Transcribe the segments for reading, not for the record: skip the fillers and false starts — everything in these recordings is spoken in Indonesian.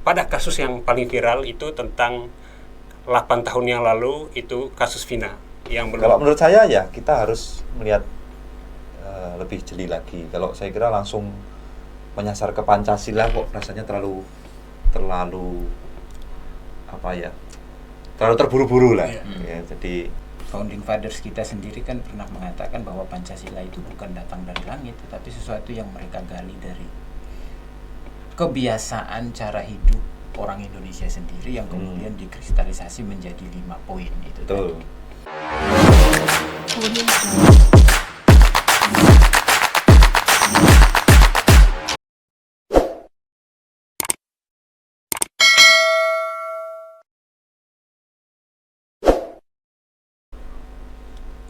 pada kasus yang paling viral itu tentang 8 tahun yang lalu itu kasus Vina yang belum. Kalau menurut saya ya kita harus melihat lebih jeli lagi. Kalau saya kira langsung menyasar ke Pancasila kok rasanya terlalu apa ya? Terlalu terburu-buru lah. Ya, jadi Founding Fathers kita sendiri kan pernah mengatakan bahwa Pancasila itu bukan datang dari langit, tetapi sesuatu yang mereka gali dari kebiasaan cara hidup orang Indonesia sendiri yang kemudian dikristalisasi menjadi 5 poin itu. betul.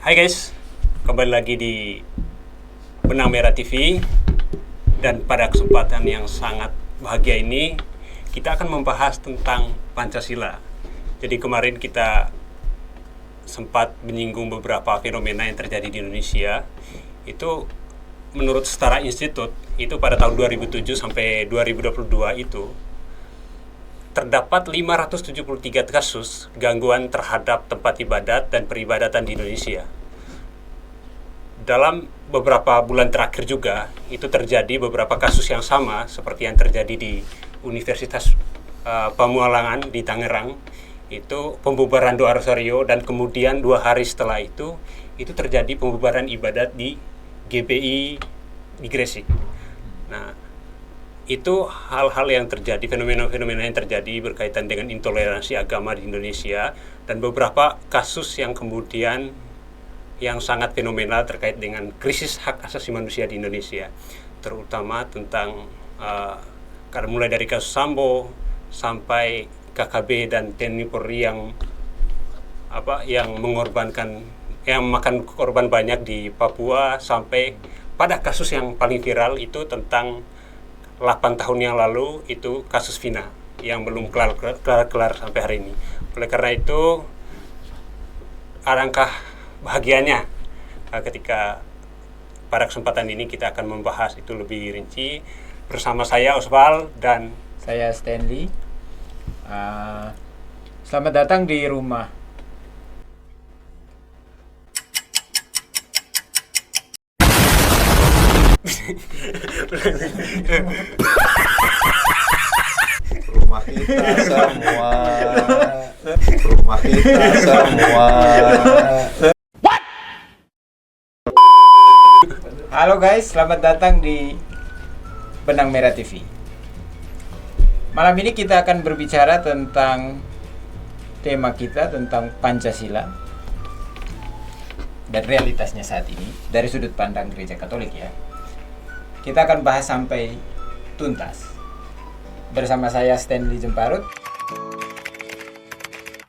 Hai guys, kembali lagi di Benang Merah TV. Dan pada kesempatan yang sangat bahagia ini kita akan membahas tentang Pancasila. Jadi kemarin kita sempat menyinggung beberapa fenomena yang terjadi di Indonesia. Itu menurut Setara Institute itu pada tahun 2007 sampai 2022 itu terdapat 573 kasus gangguan terhadap tempat ibadat dan peribadatan di Indonesia. Dalam beberapa bulan terakhir juga itu terjadi beberapa kasus yang sama seperti yang terjadi di Universitas Pamualangan di Tangerang, itu pembubaran doa rosario, dan kemudian 2 hari setelah itu terjadi pembubaran ibadat di GBI di Gresik. Nah, itu hal-hal yang terjadi, fenomena-fenomena yang terjadi berkaitan dengan intoleransi agama di Indonesia, dan beberapa kasus yang kemudian yang sangat fenomenal terkait dengan krisis hak asasi manusia di Indonesia, terutama tentang karena mulai dari kasus Sambo sampai KKB dan TNI Polri yang mengorbankan, yang makan korban banyak di Papua, sampai pada kasus yang paling viral itu tentang 8 tahun yang lalu itu kasus Vina yang belum kelar sampai hari ini. Oleh karena itu alangkah bahagianya ketika pada kesempatan ini kita akan membahas itu lebih rinci bersama saya Oswald dan Saya Stanley. Selamat datang di rumah. Rumah kita semua. Rumah kita semua. Halo guys, selamat datang di Benang Merah TV. Malam ini kita akan berbicara tentang tema kita tentang Pancasila dan realitasnya saat ini dari sudut pandang Gereja Katolik ya. Kita akan bahas sampai tuntas. Bersama saya Stanley Jemparut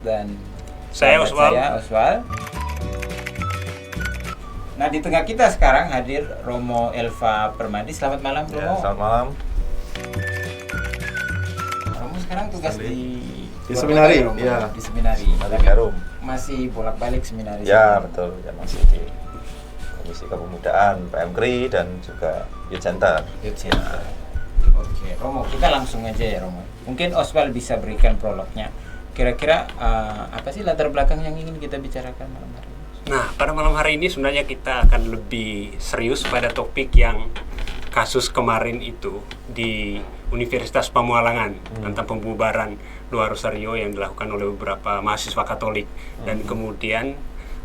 dan saya Oswald. Nah, di tengah kita sekarang hadir Romo Elva Permadi. Selamat malam, Romo. Ya, selamat malam. Romo sekarang tugas di seminari, Romo, ya. di seminari. Mari Garum. Masih bolak-balik seminari. Ya, betul. Ya, masih di Komisi Kepemudaan, PMKRI, dan juga Youth Center. Youth Center. Oke, Romo, kita langsung aja ya, Romo. Mungkin Oswald bisa berikan prolognya. Kira-kira apa sih latar belakang yang ingin kita bicarakan malam hari ini? Nah, pada malam hari ini sebenarnya kita akan lebih serius pada topik yang kasus kemarin itu di Universitas Pamualangan tentang pembubaran doa rosario yang dilakukan oleh beberapa mahasiswa Katolik, dan kemudian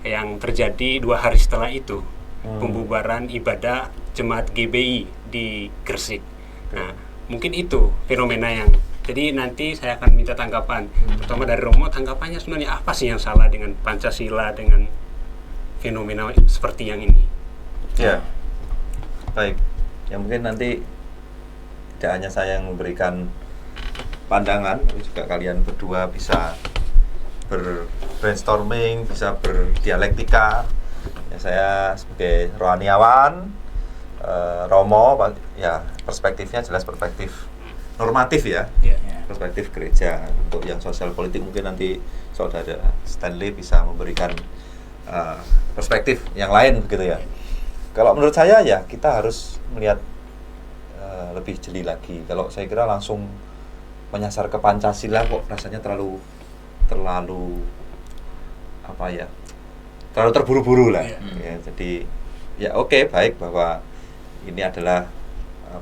yang terjadi 2 hari setelah itu pembubaran ibadah jemaat GBI di Gresik. Nah, mungkin itu fenomena yang, jadi nanti saya akan minta tanggapan pertama dari Romo, tanggapannya sebenarnya apa sih yang salah dengan Pancasila, dengan fenomena seperti yang ini. Ya, baik. Ya mungkin nanti tidak hanya saya yang memberikan pandangan, tapi juga kalian berdua bisa brainstorming, bisa berdialektika. Ya, saya sebagai rohaniawan, Romo, ya perspektifnya jelas perspektif normatif ya, perspektif gereja. Untuk yang sosial politik mungkin nanti saudara Stanley bisa memberikan perspektif yang lain begitu ya. Kalau menurut saya ya kita harus melihat lebih jeli lagi. Kalau saya kira langsung menyasar ke Pancasila kok rasanya terlalu apa ya, terlalu terburu-buru lah. Ya, jadi ya oke, baik bahwa ini adalah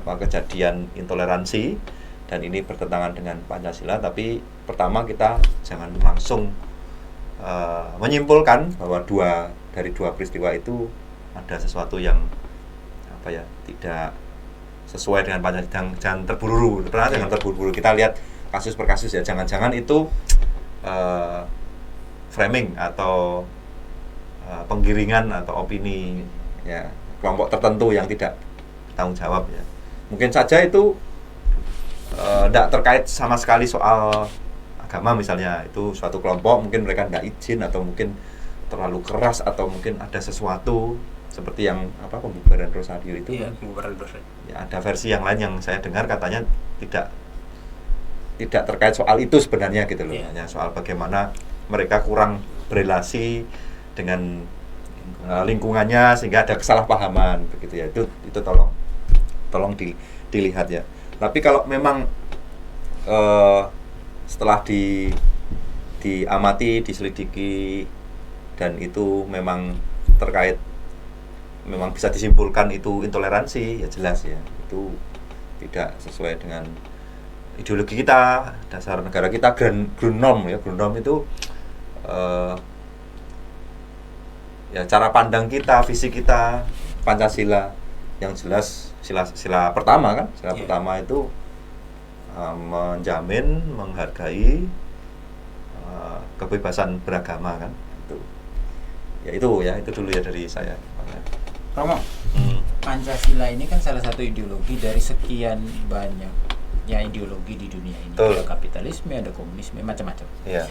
kejadian intoleransi dan ini bertentangan dengan Pancasila, tapi pertama kita jangan langsung menyimpulkan bahwa dari dua peristiwa itu ada sesuatu yang tidak sesuai dengan Pancasila. Jangan terburu-buru, jangan terburu-buru. Kita lihat kasus per kasus ya, jangan-jangan itu framing atau penggiringan atau opini ya kelompok tertentu yang tidak tanggung jawab ya. Mungkin saja itu tidak terkait sama sekali soal agama misalnya, itu suatu kelompok mungkin mereka tidak izin atau mungkin terlalu keras atau mungkin ada sesuatu seperti yang pembubaran Rosario itu. Iya, pembubaran Rosario. Ya, ada versi yang lain yang saya dengar katanya tidak terkait soal itu sebenarnya gitu loh, hanya soal bagaimana mereka kurang berelasi dengan lingkungannya sehingga ada kesalahpahaman begitu ya. Itu tolong dilihat ya. Tapi kalau memang setelah diamati, diselidiki dan itu memang terkait, memang bisa disimpulkan itu intoleransi, ya jelas ya itu tidak sesuai dengan ideologi kita, dasar negara kita, Grundnorm ya. Grundnorm itu ya cara pandang kita, visi kita, Pancasila yang jelas. Sila pertama kan, pertama itu menjamin, menghargai kebebasan beragama kan, itu itu dulu ya dari saya. Romo, Pancasila ini kan salah satu ideologi dari sekian banyak ya ideologi di dunia ini. Ada kapitalisme, ada komunisme, macam-macam. Iya.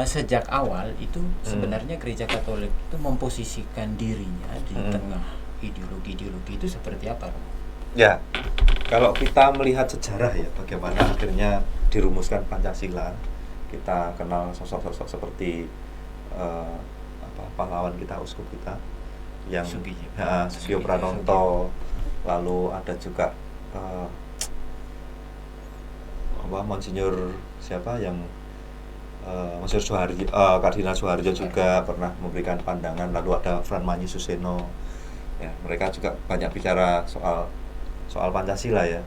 Sejak awal itu sebenarnya Gereja Katolik itu memposisikan dirinya di tengah ideologi-ideologi itu seperti apa, Romo? Ya, kalau kita melihat sejarah ya, bagaimana akhirnya dirumuskan Pancasila, kita kenal sosok-sosok seperti pahlawan kita, uskup kita yang Sugio Pranoto, lalu ada juga Monsinyur siapa yang Monsinyur Soeharjo, Kardinal Soeharjo juga pernah memberikan pandangan, lalu ada Fran Manyi Suseno ya, mereka juga banyak bicara soal Pancasila ya.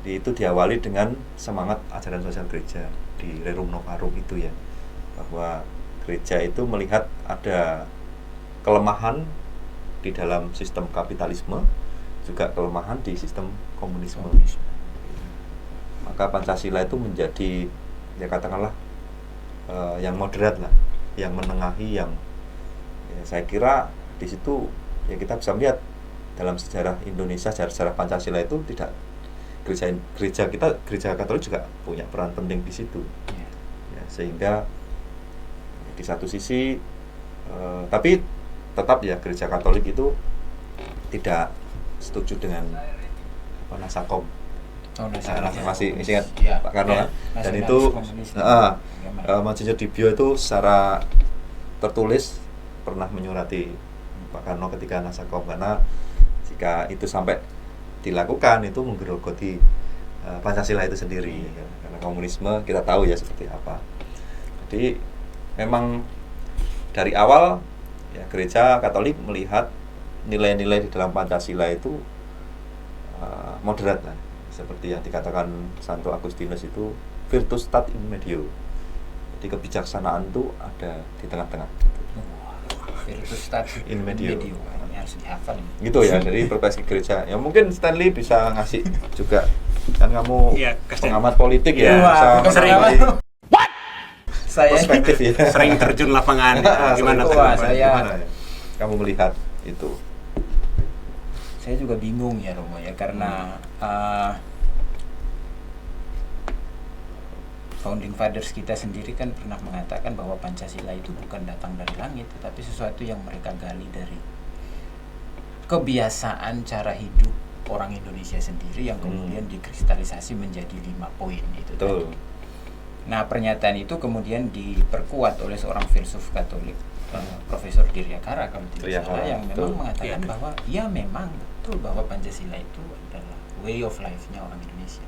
Itu diawali dengan semangat ajaran sosial gereja di Rerum Novarum itu ya, bahwa gereja itu melihat ada kelemahan di dalam sistem kapitalisme, juga kelemahan di sistem komunisme. Maka Pancasila itu menjadi ya katakanlah yang moderat lah, yang menengahi, yang ya, saya kira di situ ya kita bisa melihat dalam sejarah Indonesia, sejarah Pancasila itu tidak, gereja Katolik juga punya peran penting di situ. Ya, sehingga di satu sisi tapi tetap ya gereja Katolik itu tidak setuju dengan Nasakom. Masih ingat Pak Karno ya. Dan itu Monsinyur Dibio itu secara tertulis pernah menyurati Pak Karno ketika Nasakom, karena jika itu sampai dilakukan itu menggerogoti Pancasila itu sendiri ya. Karena komunisme kita tahu ya seperti apa. Jadi memang dari awal ya gereja Katolik melihat nilai-nilai di dalam Pancasila itu moderat lah, seperti yang dikatakan Santo Agustinus itu virtus stat in medio. Jadi kebijaksanaan itu ada di tengah-tengah gitu. Virtus stat in medio. Ini harus dihafal. Gitu ya, dari perspektif gereja. Ya mungkin Stanley bisa ngasih juga, kan kamu pengamat politik ya, bisa sering perspektif ya. Sering terjun lapangan. Gimana kamu melihat itu? Saya juga bingung ya Romo ya, karena Founding Fathers kita sendiri kan pernah mengatakan bahwa Pancasila itu bukan datang dari langit, tetapi sesuatu yang mereka gali dari kebiasaan cara hidup orang Indonesia sendiri yang kemudian dikristalisasi menjadi 5 poin itu tadi. Nah, pernyataan itu kemudian diperkuat oleh seorang filsuf Katolik, Profesor Diryakara kalau tidak salah, yang memang mengatakan bahwa ya memang betul bahwa Pancasila itu adalah way of life-nya orang Indonesia.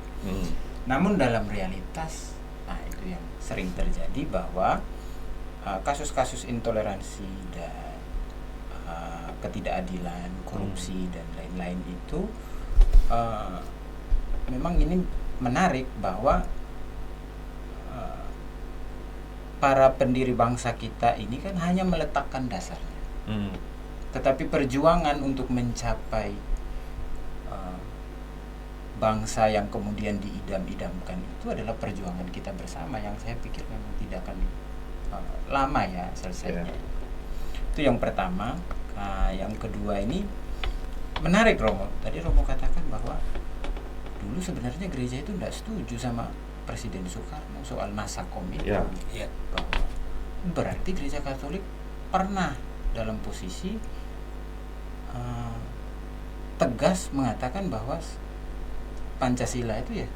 Namun dalam realitas, nah itu yang sering terjadi bahwa kasus-kasus intoleransi dan ketidakadilan, korupsi dan lain-lain itu memang ini menarik bahwa para pendiri bangsa kita ini kan hanya meletakkan dasarnya. Tetapi perjuangan untuk mencapai bangsa yang kemudian diidam-idamkan itu adalah perjuangan kita bersama yang saya pikir memang tidak akan lama ya selesainya. Itu yang pertama. Yang kedua ini menarik Romo. Tadi Romo katakan bahwa dulu sebenarnya gereja itu tidak setuju sama Presiden Soekarno soal Nasakom itu. Bahwa berarti gereja Katolik pernah dalam posisi tegas mengatakan bahwa Pancasila itu ya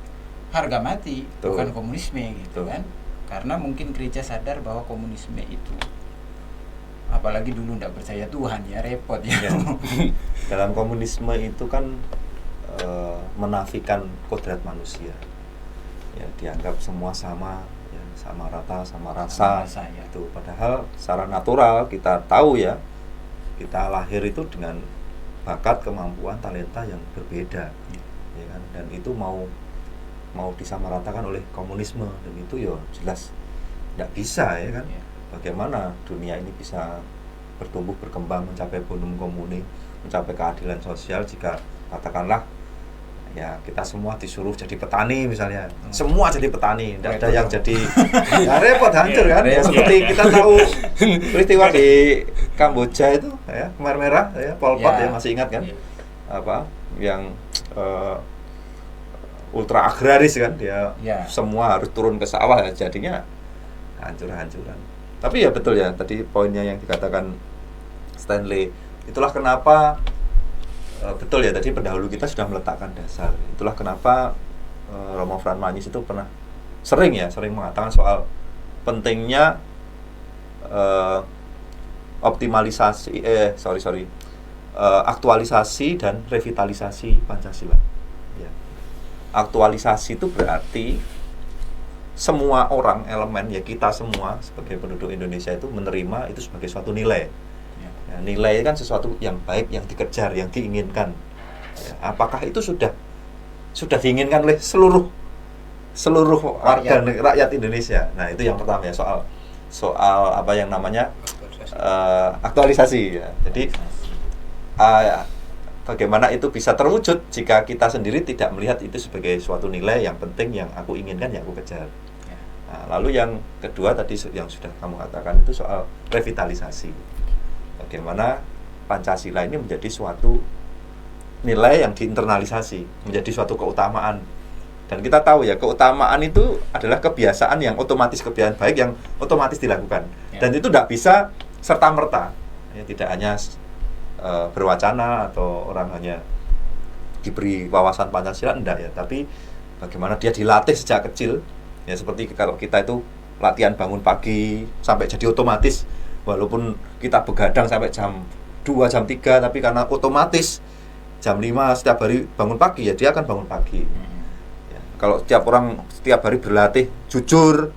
harga mati, bukan komunisme gitu kan. Karena mungkin gereja sadar bahwa komunisme itu, apalagi dulu tidak percaya Tuhan ya, repot ya. Dalam komunisme itu kan menafikan kodrat manusia. Ya, dianggap semua sama, ya, sama rata, sama rasa ya. Itu padahal secara natural kita tahu ya, kita lahir itu dengan bakat, kemampuan, talenta yang berbeda. Ya kan? Dan itu mau disamaratakan oleh komunisme, dan itu ya jelas tidak bisa ya kan. Bagaimana dunia ini bisa bertumbuh berkembang mencapai bonum comune, mencapai keadilan sosial jika katakanlah ya kita semua disuruh jadi petani misalnya, semua jadi petani, tidak ada yang jadi ya repot, hancur kan. Seperti kita tahu peristiwa di Kamboja itu ya, Khmer Merah ya, Pol Pot ya, masih ingat kan, apa yang ultra agraris kan, dia semua harus turun ke sawah ya, jadinya hancur-hancuran. Tapi ya betul ya, tadi poinnya yang dikatakan Stanley, itulah kenapa betul ya, tadi pendahulu kita sudah meletakkan dasar. Itulah kenapa Romo Fran Manis itu pernah sering mengatakan soal pentingnya aktualisasi dan revitalisasi Pancasila. Ya. Aktualisasi itu berarti semua orang, elemen ya, kita semua sebagai penduduk Indonesia itu menerima itu sebagai suatu nilai. Ya, nilai kan sesuatu yang baik, yang dikejar, yang diinginkan. Ya, apakah itu sudah diinginkan oleh seluruh warga rakyat Indonesia? Nah, itu yang pertama ya, soal apa yang namanya aktualisasi ya. Jadi bagaimana itu bisa terwujud jika kita sendiri tidak melihat itu sebagai suatu nilai yang penting, yang aku inginkan, yang aku kejar. Nah, lalu yang kedua tadi yang sudah kamu katakan itu soal revitalisasi. Bagaimana Pancasila ini menjadi suatu nilai yang diinternalisasi, menjadi suatu keutamaan. Dan kita tahu ya, keutamaan itu adalah kebiasaan yang otomatis, kebiasaan baik yang otomatis dilakukan. Dan itu tidak bisa serta-merta. Ya, tidak hanya berwacana atau orang hanya diberi wawasan Pancasila, enggak ya, tapi bagaimana dia dilatih sejak kecil ya, seperti kalau kita itu latihan bangun pagi sampai jadi otomatis, walaupun kita begadang sampai jam 2, jam 3, tapi karena otomatis jam 5 setiap hari bangun pagi ya, dia akan bangun pagi ya. Kalau setiap orang setiap hari berlatih jujur,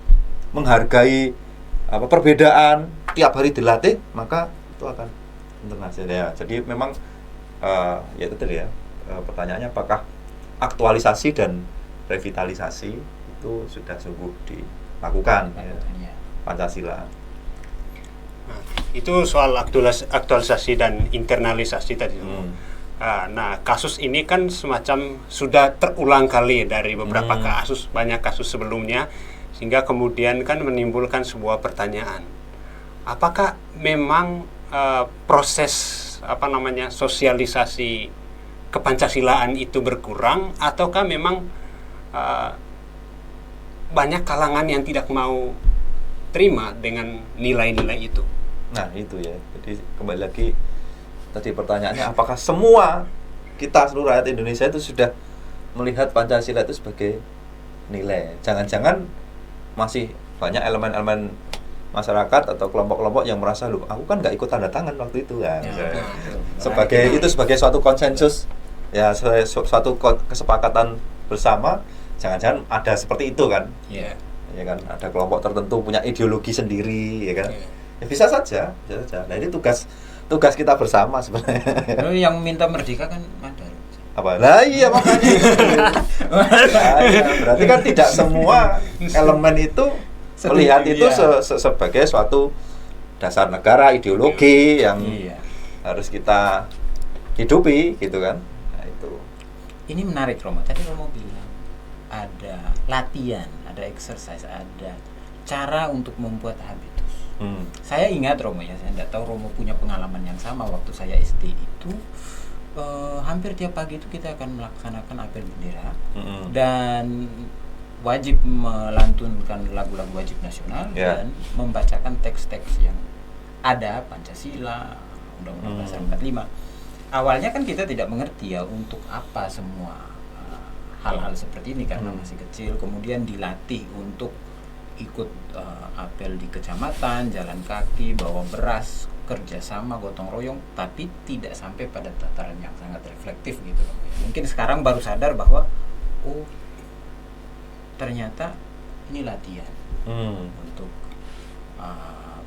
menghargai perbedaan, tiap hari dilatih, maka itu akan internasional ya. Jadi memang ya itu tadi ya, pertanyaannya apakah aktualisasi dan revitalisasi itu sudah sungguh dilakukan ya, Pancasila. Nah, itu soal aktualisasi dan internalisasi tadi. Nah, kasus ini kan semacam sudah terulang kali dari beberapa kasus, banyak kasus sebelumnya, sehingga kemudian kan menimbulkan sebuah pertanyaan. Apakah memang proses sosialisasi kepancasilaan itu berkurang, ataukah memang banyak kalangan yang tidak mau terima dengan nilai-nilai itu? Nah itu ya, jadi kembali lagi tadi pertanyaannya, apakah semua kita seluruh rakyat Indonesia itu sudah melihat Pancasila itu sebagai nilai? Jangan-jangan masih banyak elemen-elemen masyarakat atau kelompok-kelompok yang merasa, loh aku kan nggak ikut tanda tangan waktu itu ya, sebagai suatu konsensus ya, suatu kesepakatan bersama jangan-jangan ada seperti itu kan? Iya. Ya kan, ada kelompok tertentu punya ideologi sendiri, ya kan? Iya. Ya bisa saja. Nah ini tugas kita bersama sebenarnya. Lalu yang minta merdeka kan ada. Apa? Nah iya makanya. Nah, iya. Berarti kan tidak semua elemen itu melihat itu sebagai suatu dasar negara, ideologi yang harus kita hidupi, gitu kan? Nah itu. Ini menarik Romo. Tadi Romo bilang ada latihan, ada exercise, ada cara untuk membuat habitus. Saya ingat Romo ya, saya tidak tahu Romo punya pengalaman yang sama waktu saya SD itu. Hampir tiap pagi itu kita akan melaksanakan apel bendera dan wajib melantunkan lagu-lagu wajib nasional dan membacakan teks-teks yang ada Pancasila, Undang-Undang Dasar 45. Awalnya kan kita tidak mengerti ya untuk apa semua hal-hal seperti ini karena masih kecil. Kemudian dilatih untuk ikut apel di kecamatan, jalan kaki, bawa beras, kerjasama, gotong royong, tapi tidak sampai pada tataran yang sangat reflektif gitu loh. Mungkin sekarang baru sadar bahwa oh ternyata ini latihan untuk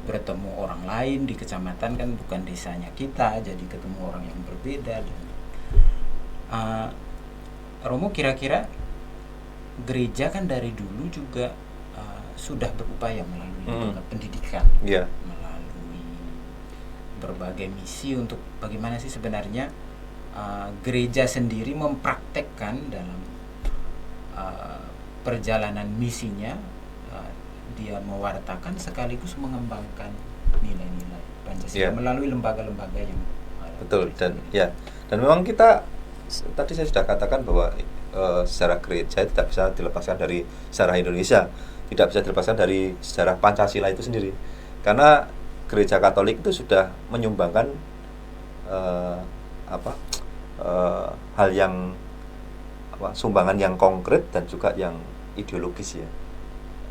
bertemu orang lain di kecamatan, kan bukan desanya kita, jadi ketemu orang yang berbeda. Dan Romo kira-kira gereja kan dari dulu juga sudah berupaya melalui pendidikan, melalui berbagai misi untuk bagaimana sih sebenarnya gereja sendiri mempraktekkan dalam perjalanan misinya, dia mewartakan sekaligus mengembangkan nilai-nilai Pancasila melalui lembaga-lembaga yang betul. Dan memang kita tadi saya sudah katakan bahwa sejarah gereja tidak bisa dilepaskan dari sejarah Indonesia, tidak bisa dilepaskan dari sejarah Pancasila itu sendiri, karena gereja Katolik itu sudah menyumbangkan hal yang sumbangan yang konkret dan juga yang ideologis ya.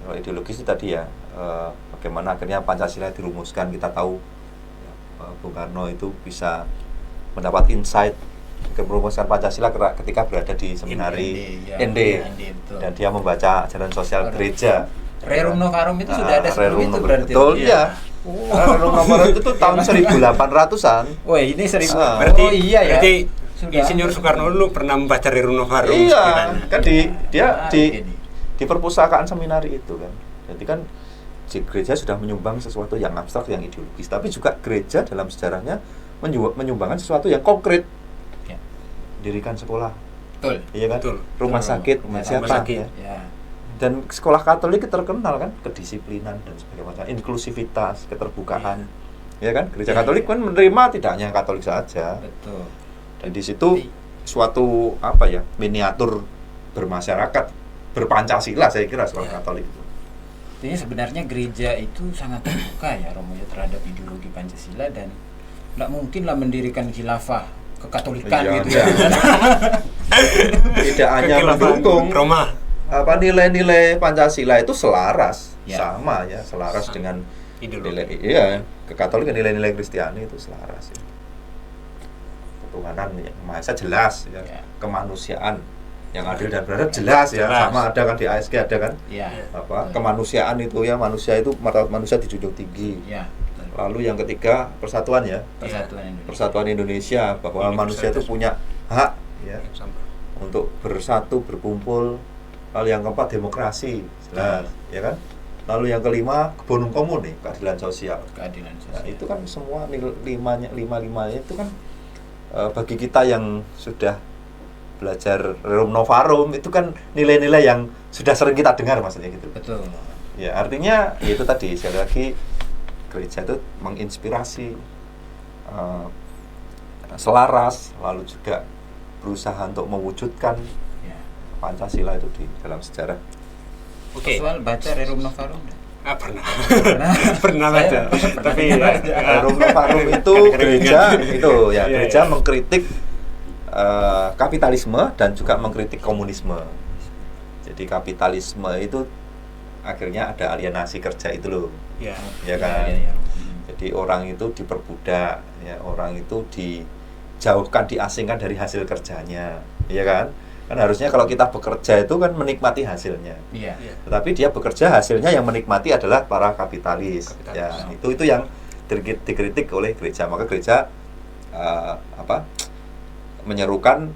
Kalau ideologis itu tadi ya, bagaimana akhirnya Pancasila dirumuskan. Kita tahu Bung Karno itu bisa mendapat insight merumuskan Pancasila ketika berada di seminari ND, dan dia membaca ajaran sosial gereja. Rerum Novarum itu sudah ada sebelum itu berarti. Betul ya. Rerum Novarum itu tahun 1800-an. Wah, ini 1000. Berarti iya ya. Berarti Insinyur Soekarno dulu pernah membaca Rerum Novarum. Iya, kan di perpustakaan seminari itu kan. Jadi kan gereja sudah menyumbang sesuatu yang abstrak, yang ideologis, tapi juga gereja dalam sejarahnya menyumbangkan sesuatu yang konkret. Dirikan sekolah, betul, iya kan, betul. Rumah sakit, rumah sakit. Ya. Dan sekolah Katolik terkenal kan kedisiplinan dan sebagainya, inklusivitas, keterbukaan, ya kan. Gereja Katolik kan menerima tidak hanya Katolik saja, betul. Dan di situ suatu miniatur bermasyarakat berpancasila, saya kira sekolah Katolik itu. Jadi sebenarnya gereja itu sangat terbuka ya Romo ya terhadap ideologi Pancasila, dan nggak mungkin lah mendirikan khilafah kekatolikan gitu ya. Tidak hanya mendukung Roma. Nilai-nilai Pancasila itu selaras selaras dengan ideologi. Kekatolikan, nilai-nilai Kristiani itu selaras ya. Ketuhanan yang Maha Esa jelas ya. Kemanusiaan yang adil dan beradab jelas ya. Sama ada kan di ASG ada kan. Kemanusiaan itu ya, manusia itu martabat manusia dijunjung tinggi. Lalu yang ketiga persatuan ya, persatuan Indonesia, bahwa manusia itu punya hak ya untuk bersatu, berkumpul. Lalu yang keempat demokrasi, jelas ya kan. Lalu yang kelima bonum comune, keadilan sosial. Nah, itu kan semua lima itu kan bagi kita yang sudah belajar Rerum Novarum itu kan nilai-nilai yang sudah sering kita dengar maksudnya gitu. Betul. Ya artinya itu tadi sekali lagi gereja itu menginspirasi, selaras, lalu juga berusaha untuk mewujudkan Pancasila itu di dalam sejarah. Oke. Soal baca Rerum Novarum? Pernah baca. Tapi Rerum Novarum itu gereja mengkritik kapitalisme dan juga mengkritik komunisme. Jadi kapitalisme itu akhirnya ada alienasi kerja itu loh, ya kan. Jadi orang itu diperbudak, ya, orang itu dijauhkan, diasingkan dari hasil kerjanya, ya kan. Kan harusnya kalau kita bekerja itu kan menikmati hasilnya. Iya. Tetapi dia bekerja, hasilnya yang menikmati adalah para kapitalis. Ya, itu yang dikritik oleh gereja. Maka gereja menyerukan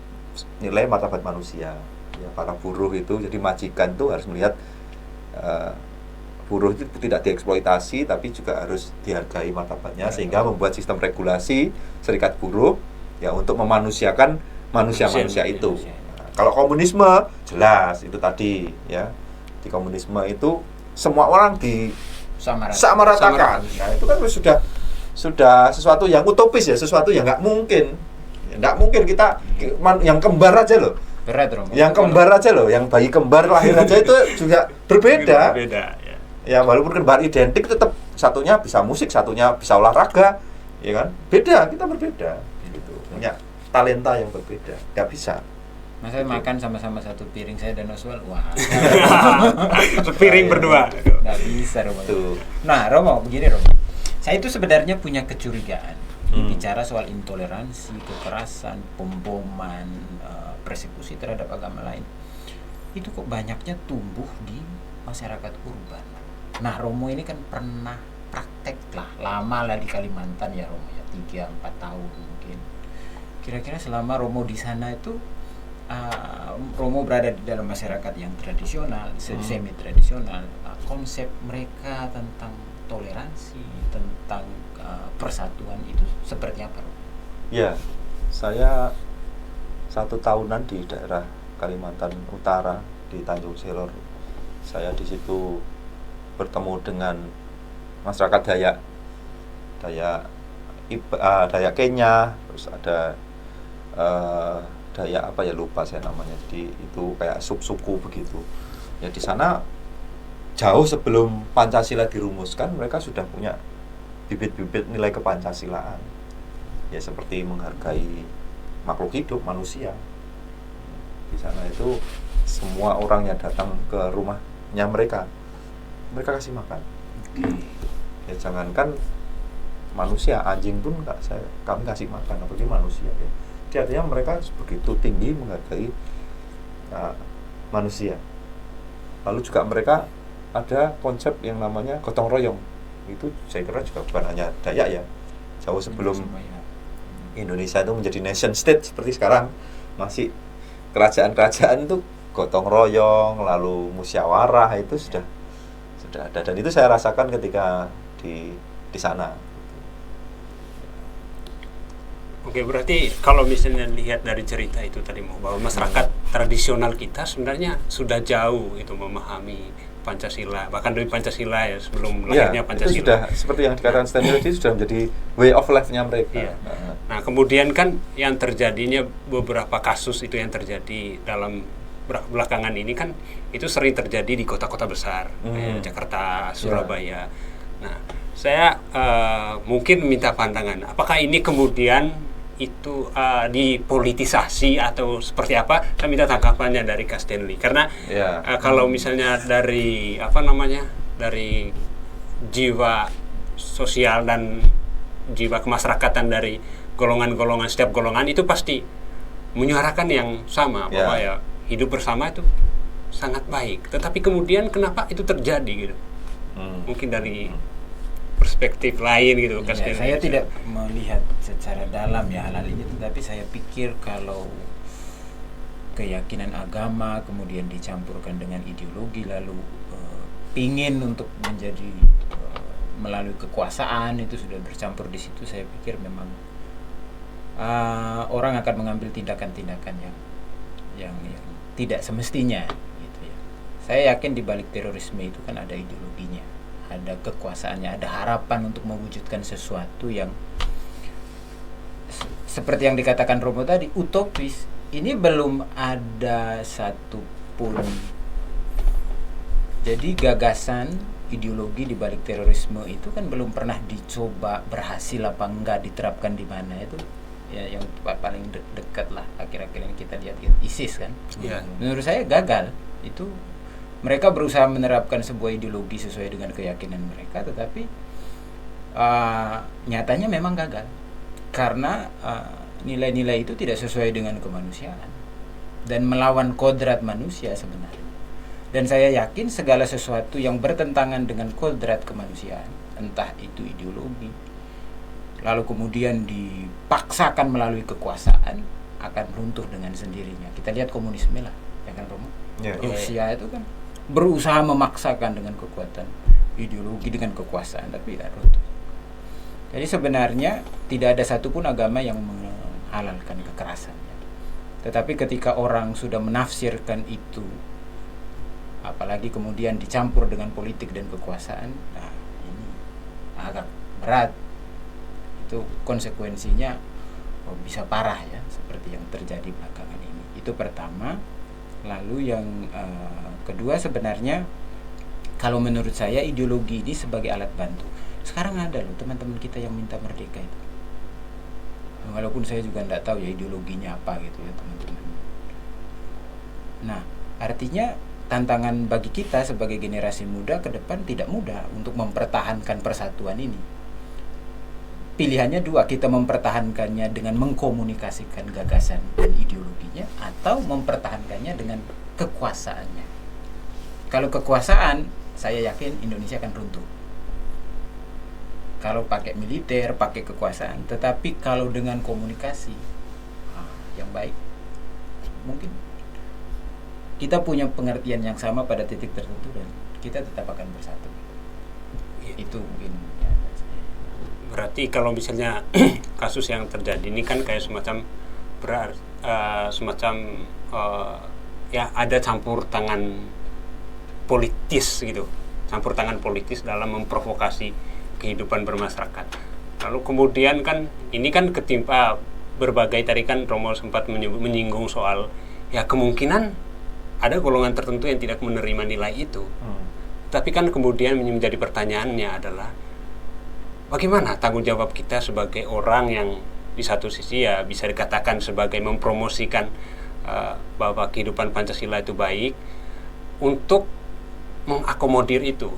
nilai martabat manusia. Ya, para buruh itu, jadi majikan itu harus melihat buruh itu tidak dieksploitasi, tapi juga harus dihargai martabatnya, sehingga membuat sistem regulasi serikat buruh ya untuk memanusiakan manusia-manusia itu. Kalau komunisme jelas itu tadi ya, di komunisme itu semua orang disamaratakan. Nah, itu kan sudah sesuatu yang utopis ya, sesuatu yang nggak mungkin kita yang kembar aja loh. Berat, Romo. Yang kembar aja loh, yang bayi kembar lahir aja itu juga berbeda. Ya walaupun kembar identik, tetap satunya bisa musik, satunya bisa olahraga, ya kan? Beda, kita berbeda. Gitu. Punya talenta yang berbeda, nggak bisa. Masa makan sama-sama satu piring, saya dan Oswald, wah. Sepiring berdua. Nggak bisa, Romo. Nah, Romo, begini Romo. Saya itu sebenarnya punya kecurigaan bicara soal intoleransi, kekerasan, pemboman, persekusi terhadap agama lain. Itu kok banyaknya tumbuh di masyarakat urban. Nah, Romo ini kan pernah praktek lah, lama lah di Kalimantan ya Romo ya, 3-4 tahun mungkin. Kira-kira selama Romo di sana itu Romo berada di dalam masyarakat yang tradisional, semi tradisional, konsep mereka tentang toleransi, tentang persatuan itu seperti apa, Romo? Ya, saya 1 tahunan di daerah Kalimantan Utara di Tanjung Selor. Saya di situ bertemu dengan masyarakat Dayak Kenya, terus ada Dayak apa ya, lupa saya namanya. Jadi itu kayak subsuku begitu. Ya di sana jauh sebelum Pancasila dirumuskan, mereka sudah punya bibit-bibit nilai kepancasilaan. Ya seperti menghargai makhluk hidup, manusia. Di sana itu semua orang yang datang ke rumahnya mereka kasih makan. Ya jangankan manusia, anjing pun kami kasih makan, apalagi manusia ya. Jadi artinya mereka begitu tinggi menghargai manusia. Lalu juga mereka ada konsep yang namanya gotong royong. Itu saya kira juga bukan hanya Dayak ya. Jauh sebelum Indonesia itu menjadi nation state seperti sekarang, masih kerajaan-kerajaan itu gotong royong, lalu musyawarah itu sudah ada, dan itu saya rasakan ketika di sana. Oke, berarti kalau misalnya lihat dari cerita itu tadi bahwa masyarakat tradisional kita sebenarnya sudah jauh itu memahami Pancasila, bahkan dari Pancasila ya sebelum lahirnya Pancasila. Itu sudah seperti yang dikatakan Stanley tadi, sudah menjadi way of life-nya mereka. Iya. Nah, kemudian kan yang terjadinya beberapa kasus itu yang terjadi dalam belakangan ini kan itu sering terjadi di kota-kota besar, Jakarta, Surabaya. Nah, saya mungkin minta pandangan, apakah ini kemudian itu dipolitisasi atau seperti apa? Saya minta tanggapannya dari Kak Stanley, karena kalau misalnya dari dari jiwa sosial dan jiwa kemasyarakatan dari golongan-golongan, setiap golongan itu pasti menyuarakan yang sama, bahwa ya hidup bersama itu sangat baik. Tetapi kemudian kenapa itu terjadi gitu? Mungkin dari perspektif lain gitu. Ya, saya tidak melihat secara dalam ya hal ini, tetapi saya pikir kalau keyakinan agama kemudian dicampurkan dengan ideologi, lalu pingin untuk menjadi melalui kekuasaan itu sudah bercampur di situ, saya pikir memang orang akan mengambil tindakan-tindakan yang tidak semestinya gitu ya. Saya yakin di balik terorisme itu kan ada ideologinya, ada kekuasaannya, ada harapan untuk mewujudkan sesuatu yang seperti yang dikatakan Romo tadi, utopis. Ini belum ada satupun. Jadi gagasan ideologi di balik terorisme itu kan belum pernah dicoba, berhasil apa enggak, diterapkan di mana itu. Ya yang paling dekat lah akhir-akhir ini kita lihat ISIS kan. Menurut saya gagal. Itu mereka berusaha menerapkan sebuah ideologi sesuai dengan keyakinan mereka, tetapi nyatanya memang gagal karena nilai-nilai itu tidak sesuai dengan kemanusiaan. dan melawan kodrat manusia sebenarnya. Dan saya yakin segala sesuatu yang bertentangan dengan kodrat kemanusiaan, entah itu ideologi, lalu kemudian dipaksakan melalui kekuasaan, akan runtuh dengan sendirinya. Kita lihat komunisme lah, ya kan Romo? Rusia itu kan berusaha memaksakan dengan kekuatan ideologi, dengan kekuasaan, tapi ya runtuh. Jadi sebenarnya tidak ada satupun agama yang menghalalkan kekerasan. Tetapi ketika orang sudah menafsirkan itu, apalagi kemudian dicampur dengan politik dan kekuasaan, nah ini agak berat. Itu konsekuensinya bisa parah ya, seperti yang terjadi belakangan ini. Itu pertama. Lalu yang kedua, sebenarnya kalau menurut saya ideologi ini sebagai alat bantu. Sekarang ada loh teman-teman kita yang minta merdeka itu. Walaupun saya juga tidak tahu ya ideologinya apa gitu ya teman-teman. Nah, artinya tantangan bagi kita sebagai generasi muda ke depan tidak mudah untuk mempertahankan persatuan ini. Pilihannya dua, kita mempertahankannya dengan mengkomunikasikan gagasan dan ideologinya, atau mempertahankannya dengan kekuasaannya. Kalau kekuasaan, saya yakin Indonesia akan runtuh. Kalau pakai militer, pakai kekuasaan. Tetapi kalau dengan komunikasi yang baik, mungkin kita punya pengertian yang sama pada titik tertentu dan kita tetap akan bersatu. Itu mungkin ya. Berarti kalau misalnya kasus yang terjadi ini kan kayak semacam ya ada campur tangan politis gitu, campur tangan politis dalam memprovokasi kehidupan bermasyarakat. Lalu kemudian kan ini kan ketimpa berbagai, tadi kan Romo sempat menyinggung soal ya kemungkinan ada golongan tertentu yang tidak menerima nilai itu. Tapi kan kemudian menjadi pertanyaannya adalah bagaimana tanggung jawab kita sebagai orang yang di satu sisi ya bisa dikatakan sebagai mempromosikan bahwa kehidupan Pancasila itu baik, untuk mengakomodir itu.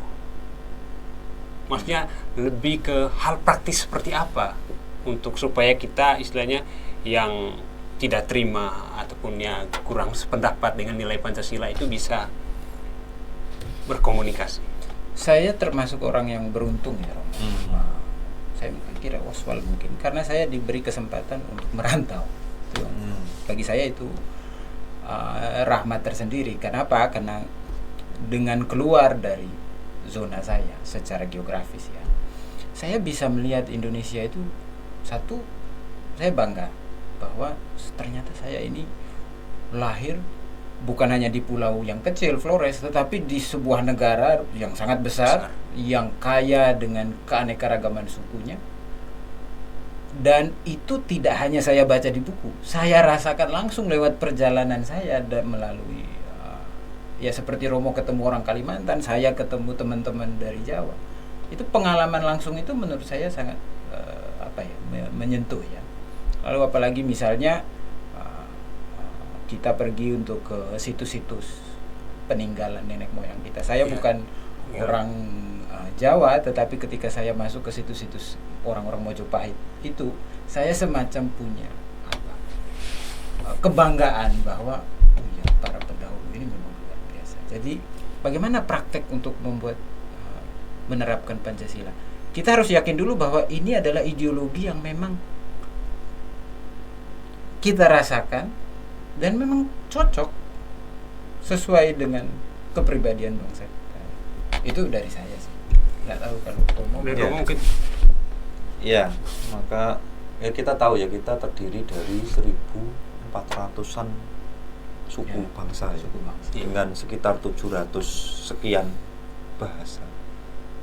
Maksudnya lebih ke hal praktis seperti apa untuk supaya kita istilahnya yang tidak terima ataupun ya kurang sependapat dengan nilai Pancasila itu bisa berkomunikasi. Saya termasuk orang yang beruntung ya Romo. Saya kira Oswald mungkin karena saya diberi kesempatan untuk merantau. Itu, bagi saya itu rahmat tersendiri. Kenapa? Karena dengan keluar dari zona saya secara geografis ya, saya bisa melihat Indonesia itu satu, saya bangga bahwa ternyata saya ini lahir bukan hanya di pulau yang kecil Flores, tetapi di sebuah negara yang sangat besar, yang kaya dengan keanekaragaman sukunya. Dan itu tidak hanya saya baca di buku, saya rasakan langsung lewat perjalanan saya dan melalui ya seperti Romo ketemu orang Kalimantan, saya ketemu teman-teman dari Jawa. Itu pengalaman langsung itu menurut saya sangat menyentuh ya. Lalu apalagi misalnya kita pergi untuk ke situs-situs peninggalan nenek moyang kita. Saya bukan orang Jawa, tetapi ketika saya masuk ke situs-situs orang-orang Mojopahit itu, saya semacam punya kebanggaan bahwa para pendahulu ini memang luar biasa. Jadi bagaimana praktek untuk membuat menerapkan Pancasila? Kita harus yakin dulu bahwa ini adalah ideologi yang memang kita rasakan dan memang cocok sesuai dengan kepribadian bangsa kita. Itu dari saya sih. Nggak tahu kalau Romo mungkin. Ya, maka ya kita tahu ya, kita terdiri dari 1.400-an suku bangsa ya, dengan sekitar 700 sekian bahasa.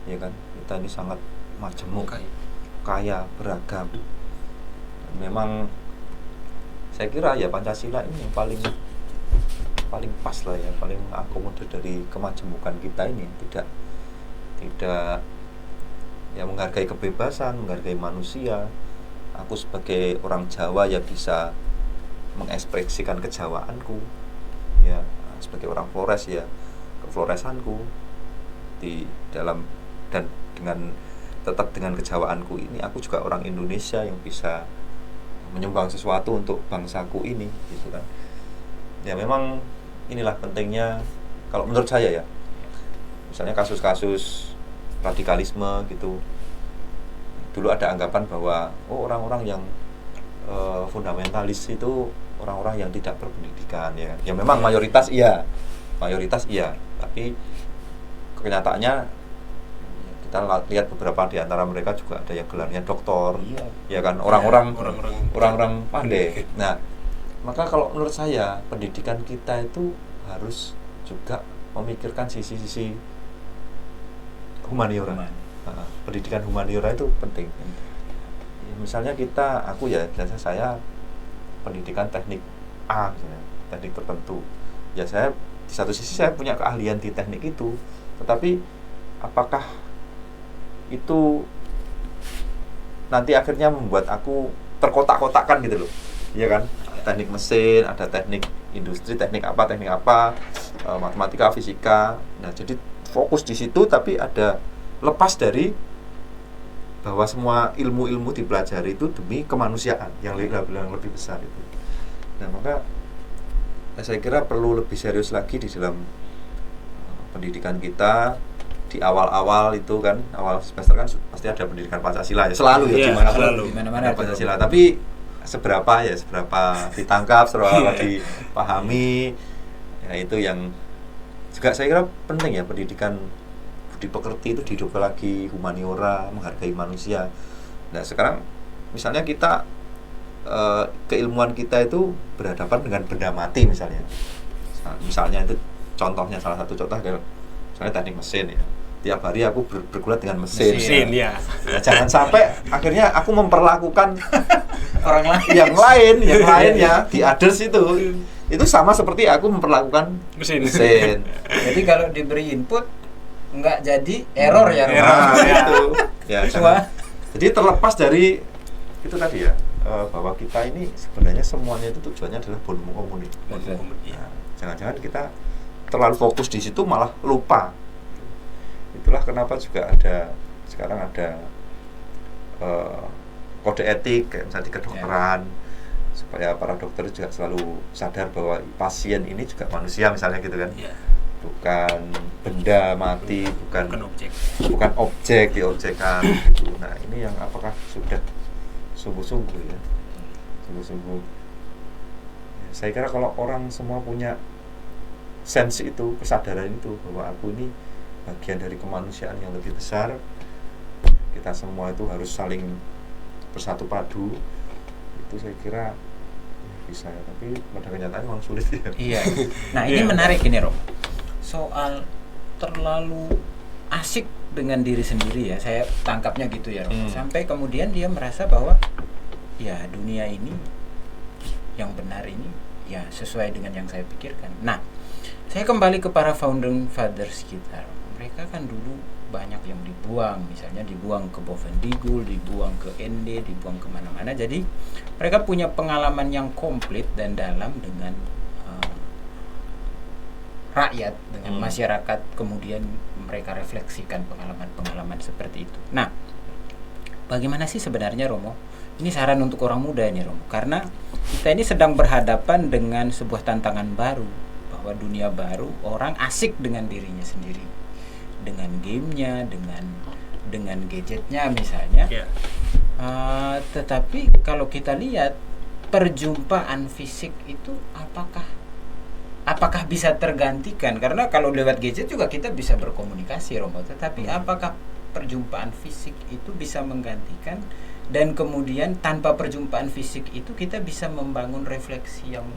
Ya kan? Kita ini sangat majemuk, kaya, beragam. Dan memang saya kira ya Pancasila ini yang paling pas lah ya, paling mengakomodir dari kemajemukan kita ini, tidak ya menghargai kebebasan, menghargai manusia. Aku sebagai orang Jawa ya bisa mengekspresikan kejawaanku, ya sebagai orang Flores ya kefloresanku di dalam, dan dengan tetap dengan kejawaanku ini aku juga orang Indonesia yang bisa menyumbang sesuatu untuk bangsaku ini gitu kan. Ya memang inilah pentingnya kalau menurut saya ya. Misalnya kasus-kasus radikalisme gitu. Dulu ada anggapan bahwa orang-orang yang fundamentalis itu orang-orang yang tidak berpendidikan ya. Ya memang mayoritas iya, tapi kenyataannya kita lihat beberapa di antara mereka juga ada yang gelarnya doktor, ya kan, orang-orang pandai. Nah, maka kalau menurut saya pendidikan kita itu harus juga memikirkan sisi-sisi humaniora. Pendidikan humaniora itu penting. Ya, misalnya biasa saya pendidikan teknik A misalnya, teknik tertentu. Ya saya di satu sisi saya punya keahlian di teknik itu, tetapi apakah itu nanti akhirnya membuat aku terkotak-kotakkan gitu loh, ya kan? Teknik mesin, ada teknik industri, teknik apa, matematika, fisika. Nah, jadi fokus di situ, tapi ada lepas dari bahwa semua ilmu-ilmu dipelajari itu demi kemanusiaan yang lebih besar itu. Nah, maka saya kira perlu lebih serius lagi di dalam pendidikan kita. Di awal-awal itu kan, awal semester kan pasti ada pendidikan Pancasila ya, selalu ya, dimana-mana Pancasila. Tapi seberapa ditangkap, seberapa dipahami, ya itu yang juga saya kira penting ya, pendidikan budi pekerti itu dihidupkan lagi, humaniora, menghargai manusia. Nah sekarang misalnya kita keilmuan kita itu berhadapan dengan benda mati misalnya itu contohnya, salah satu contoh adalah misalnya teknik mesin ya. Tiap hari aku bergulat dengan mesin ya. Nah, jangan sampai akhirnya aku memperlakukan orang lain yang lain ya di others itu sama seperti aku memperlakukan mesin. Jadi kalau diberi input nggak jadi error ya. Itu ya. Jadi terlepas dari itu tadi ya, bahwa kita ini sebenarnya semuanya itu tujuannya adalah bonum comune. Nah, jangan-jangan kita terlalu fokus di situ malah lupa. Itulah kenapa juga sekarang ada kode etik kayak misalnya di kedokteran, supaya para dokter juga selalu sadar bahwa pasien ini juga manusia misalnya gitu kan, bukan benda mati, bukan objek diobjekkan gitu. Nah ini yang apakah sudah sungguh-sungguh ya, saya kira kalau orang semua punya sense itu, kesadaran itu bahwa aku ini bagian dari kemanusiaan yang lebih besar, kita semua itu harus saling bersatu padu, itu saya kira bisa, tapi pada kenyataannya memang sulit ya. Iya. Nah ini menarik ini Rom, soal terlalu asik dengan diri sendiri ya, saya tangkapnya gitu ya Rom. Sampai kemudian dia merasa bahwa ya dunia ini yang benar ini ya sesuai dengan yang saya pikirkan. Nah saya kembali ke para founding fathers kita. Mereka kan dulu banyak yang dibuang, misalnya dibuang ke Bovendigul, dibuang ke ND, dibuang kemana-mana. Jadi mereka punya pengalaman yang komplit dan dalam dengan rakyat, dengan masyarakat. Kemudian mereka refleksikan pengalaman-pengalaman seperti itu. Nah, bagaimana sih sebenarnya Romo? Ini saran untuk orang muda ini Romo, karena kita ini sedang berhadapan dengan sebuah tantangan baru, bahwa dunia baru, orang asik dengan dirinya sendiri, dengan gamenya, dengan gadgetnya misalnya. Tetapi kalau kita lihat perjumpaan fisik itu apakah bisa tergantikan? Karena kalau lewat gadget juga kita bisa berkomunikasi Romo, tetapi apakah perjumpaan fisik itu bisa menggantikan? Dan kemudian tanpa perjumpaan fisik itu kita bisa membangun refleksi yang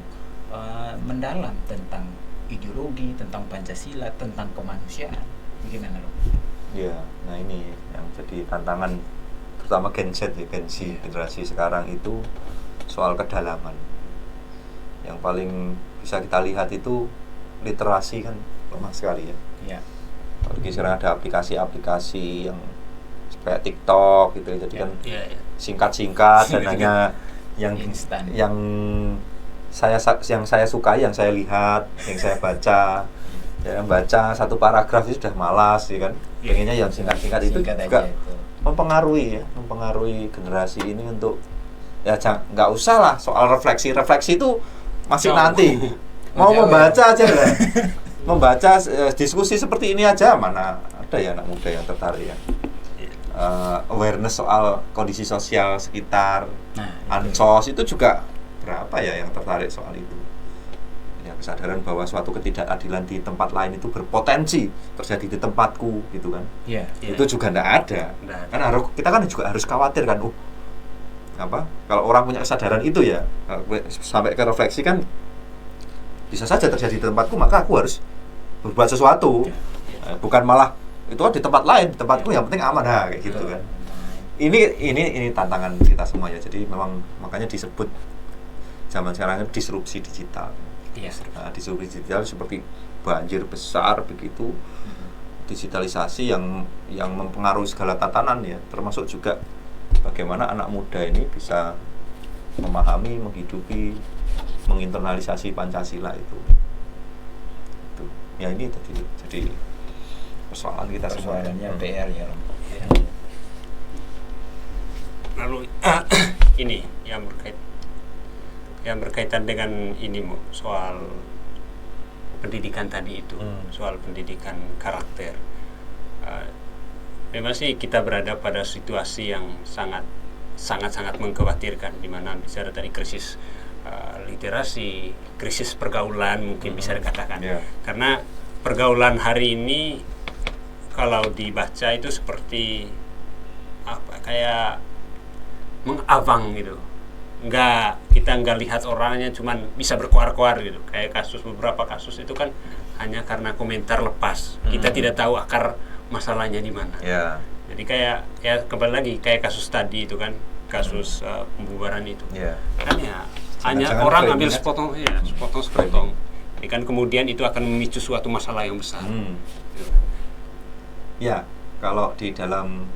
mendalam tentang ideologi, tentang Pancasila, tentang kemanusiaan. Bagaimana Romo? Ya, nah ini yang jadi tantangan terutama Gen Z ya, generasi sekarang itu soal kedalaman. Yang paling bisa kita lihat itu literasi kan lemah sekali ya. Apalagi sekarang ada aplikasi-aplikasi yang kayak TikTok gitu ya, jadi kan singkat-singkat dan hanya yang instan, yang saya sukai, yang saya lihat, yang saya baca. Ya, baca satu paragraf itu sudah malas ya kan. Pengennya yang singkat-singkat itu juga mempengaruhi generasi ini untuk ya nggak usah lah soal refleksi itu masih nanti. mau membaca aja lah. Membaca diskusi seperti ini aja, mana ada ya anak muda yang tertarik ya. Awareness soal kondisi sosial sekitar, ansos itu juga berapa ya yang tertarik soal itu. Ya, kesadaran bahwa suatu ketidakadilan di tempat lain itu berpotensi terjadi di tempatku gitu kan. Itu juga enggak ada. Kan kita kan juga harus khawatir kan. Kalau orang punya kesadaran itu ya, sampai ke refleksi kan bisa saja terjadi di tempatku, maka aku harus berbuat sesuatu. Bukan malah itu di tempat lain, di tempatku yang penting aman kayak gitu kan. Ini tantangan kita semua ya. Jadi memang makanya disebut zaman sekarang disrupsi digital. Disrupsi digital seperti banjir besar begitu. Digitalisasi yang mempengaruhi segala tatanan ya, termasuk juga bagaimana anak muda ini bisa memahami, menghidupi, menginternalisasi Pancasila itu. Ya ini jadi persoalan kita semua. PR ya. Lalu ini yang berkaitan dengan ini soal pendidikan tadi itu, soal pendidikan karakter. Memang sih kita berada pada situasi yang sangat mengkhawatirkan, di mana bicara tadi krisis literasi, krisis pergaulan mungkin bisa dikatakan. Karena pergaulan hari ini kalau dibaca itu seperti kayak mengavang gitu. Kita nggak lihat orangnya, cuman bisa berkoar-koar gitu. Kayak beberapa kasus itu kan hanya karena komentar lepas. Kita tidak tahu akar masalahnya di mana. Jadi kayak ya kembali lagi kayak kasus tadi itu kan, kasus pembubaran itu. Kan ya hanya orang ambil sepotong. Ini kan kemudian itu akan memicu suatu masalah yang besar. Ya, kalau di dalam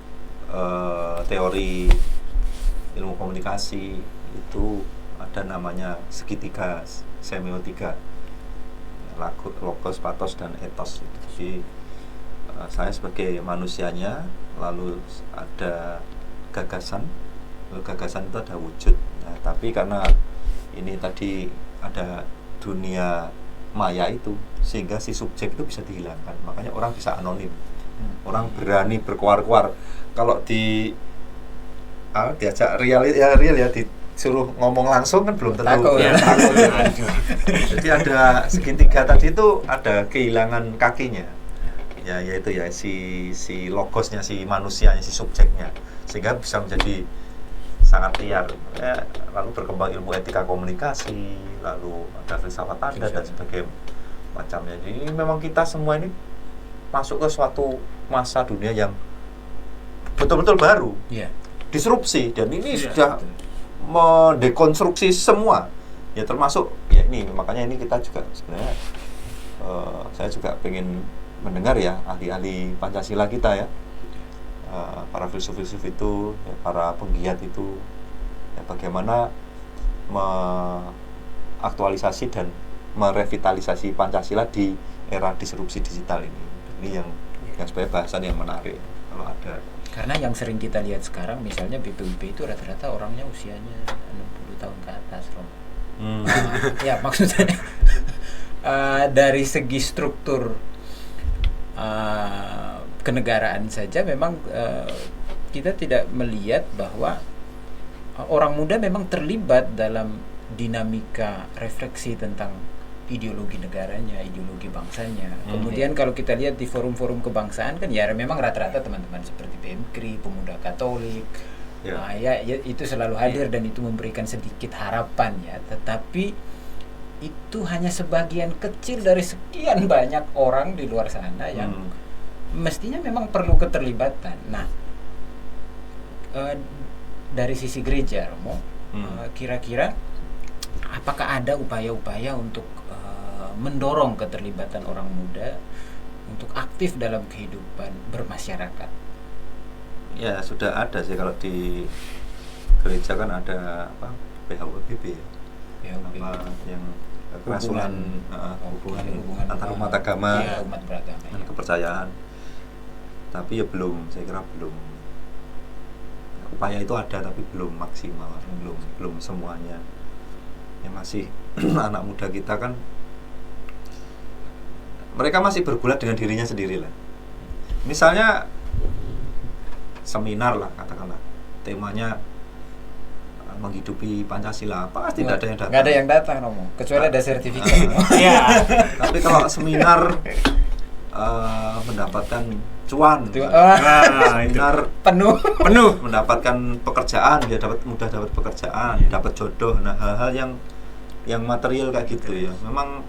teori ilmu komunikasi itu ada namanya segitiga semiotika, logos, pathos, dan ethos. Jadi saya sebagai manusianya, lalu ada gagasan, gagasan itu ada wujud. Tapi karena ini tadi ada dunia maya itu, sehingga si subjek itu bisa dihilangkan, makanya orang bisa anonim. Orang berani berkoar-koar. Kalau diajak real ya disuruh ngomong langsung kan belum tentu. Jadi ada segitiga tadi itu ada kehilangan kakinya. Ya, yaitu ya si logosnya, si manusianya, si subjeknya, sehingga bisa menjadi sangat liar. Lalu berkembang ilmu etika komunikasi, lalu ada filsafat tanda dan sebagainya macamnya. Jadi memang kita semua ini masuk ke suatu masa dunia yang betul-betul baru, disrupsi, dan ini sudah mendekonstruksi semua, ya termasuk ya ini. Makanya ini kita juga sebenarnya saya juga pengen mendengar ya ahli-ahli Pancasila kita ya, para filsuf-filsuf itu, ya, para penggiat itu, ya, bagaimana mengaktualisasi dan merevitalisasi Pancasila di era disrupsi digital ini. Ini yang sebagai bahasan yang menarik kalau ada. Karena yang sering kita lihat sekarang, misalnya BPUP itu rata-rata orangnya usianya 60 tahun ke atas, ya maksudnya dari segi struktur kenegaraan saja memang kita tidak melihat bahwa orang muda memang terlibat dalam dinamika refleksi tentang ideologi negaranya, ideologi bangsanya. Kemudian kalau kita lihat di forum-forum kebangsaan kan ya memang rata-rata teman-teman seperti PMKRI, Pemuda Katolik, ya itu selalu hadir dan itu memberikan sedikit harapan ya. Tetapi itu hanya sebagian kecil dari sekian banyak orang di luar sana yang mestinya memang perlu keterlibatan. Nah, dari sisi gereja, Romo, kira-kira apakah ada upaya-upaya untuk mendorong keterlibatan orang muda untuk aktif dalam kehidupan bermasyarakat? Ya sudah ada sih, kalau di gereja kan ada PHWBB ya, yang kerasulan hubungan antar umat agama, umat beragama, dan kepercayaan. Tapi ya saya kira belum, upaya itu ada tapi belum maksimal, belum semuanya. Ya masih anak muda kita kan mereka masih bergulat dengan dirinya sendiri lah. Misalnya seminar lah katakanlah, temanya menghidupi Pancasila, pasti tidak ada yang datang. Nggak ada yang datang, Romo, kecuali ada sertifikat. Iya. Tapi kalau seminar mendapatkan cuan, seminar penuh mendapatkan pekerjaan, dia mudah dapat pekerjaan, dapat jodoh, nah hal-hal yang material kayak gitu ya. Memang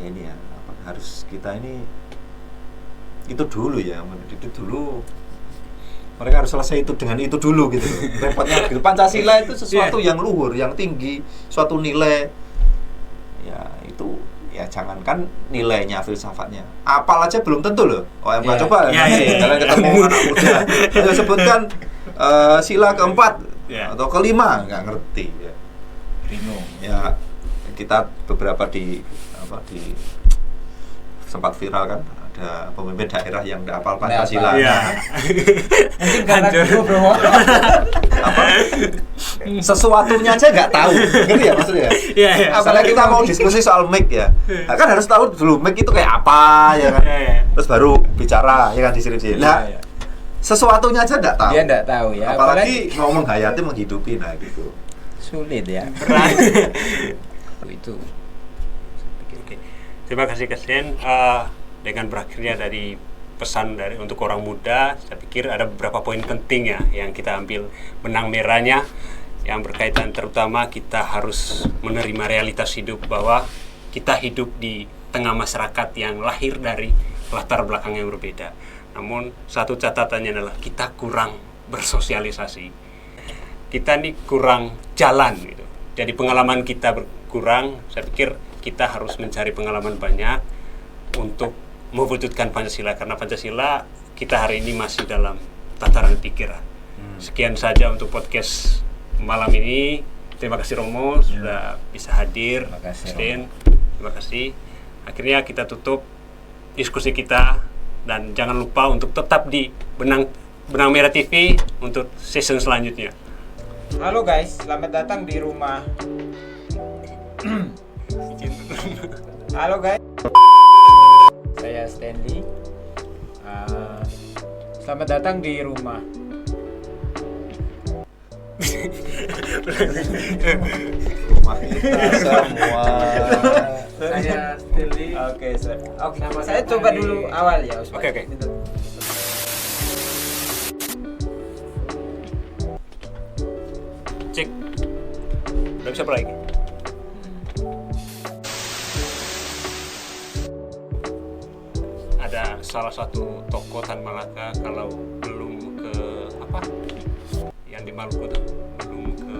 ini ya, harus kita ini itu dulu ya, itu dulu. Mereka harus selesai itu dengan itu dulu gitu. Repotnya gitu. Pancasila itu sesuatu yang luhur, yang tinggi, suatu nilai. Ya itu ya jangankan nilainya, filsafatnya. Apal aja belum tentu loh. OMK coba jangan ketemu anak muda. Ayo sebutkan sila keempat atau kelima, nggak ngerti ya. bingung. Ya kita beberapa di sempat viral kan, ada pemimpin daerah yang tidak hafal Pancasila. Mungkin karena dulu bro. Sesuatunya aja nggak tahu, gitu ya maksudnya. Apalagi kita mau diskusi soal mic ya, kan harus tahu dulu mic itu kayak apa ya kan. Terus baru bicara ya kan di sini. Nah, sesuatunya aja nggak tahu. Dia nggak tahu ya. Apalagi mau menghayati, menghidupi, nah gitu. Sulit ya. Itu. Terima kasih Kasden. Dengan berakhirnya dari pesan untuk orang muda, saya pikir ada beberapa poin penting ya yang kita ambil benang merahnya, yang berkaitan terutama kita harus menerima realitas hidup bahwa kita hidup di tengah masyarakat yang lahir dari latar belakang yang berbeda. Namun satu catatannya adalah kita kurang bersosialisasi. Kita ini kurang jalan gitu. Jadi pengalaman kita berkurang. Saya pikir kita harus mencari pengalaman banyak untuk mewujudkan Pancasila, karena Pancasila kita hari ini masih dalam tataran pikiran. Sekian saja untuk podcast malam ini. Terima kasih Romo sudah bisa hadir. Terima kasih, Kasden. Terima kasih. Akhirnya kita tutup diskusi kita, dan jangan lupa untuk tetap di Benang Merah TV untuk season selanjutnya. Halo guys, selamat datang di rumah. Halo guys, saya Stanley. Selamat datang di rumah. Rumah kita semua. Saya Stanley. Oke, nama saya coba dulu awal ya. Oke. Cek. Udah bisa apa lagi? Ada salah satu toko Tan Malaka, kalau belum ke yang di Maluku tuh, belum ke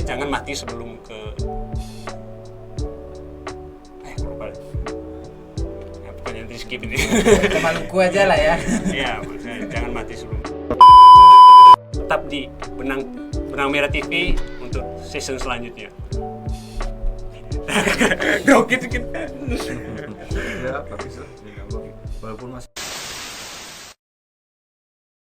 jangan mati sebelum ke lupa. Ya, pokoknya nanti skip ini. Ke Maluku aja lah ya. Iya, maksudnya jangan mati sebelum. Tetap di Benang Merah TV untuk season selanjutnya. Grogi dikit. Ya, tapi walaupun masih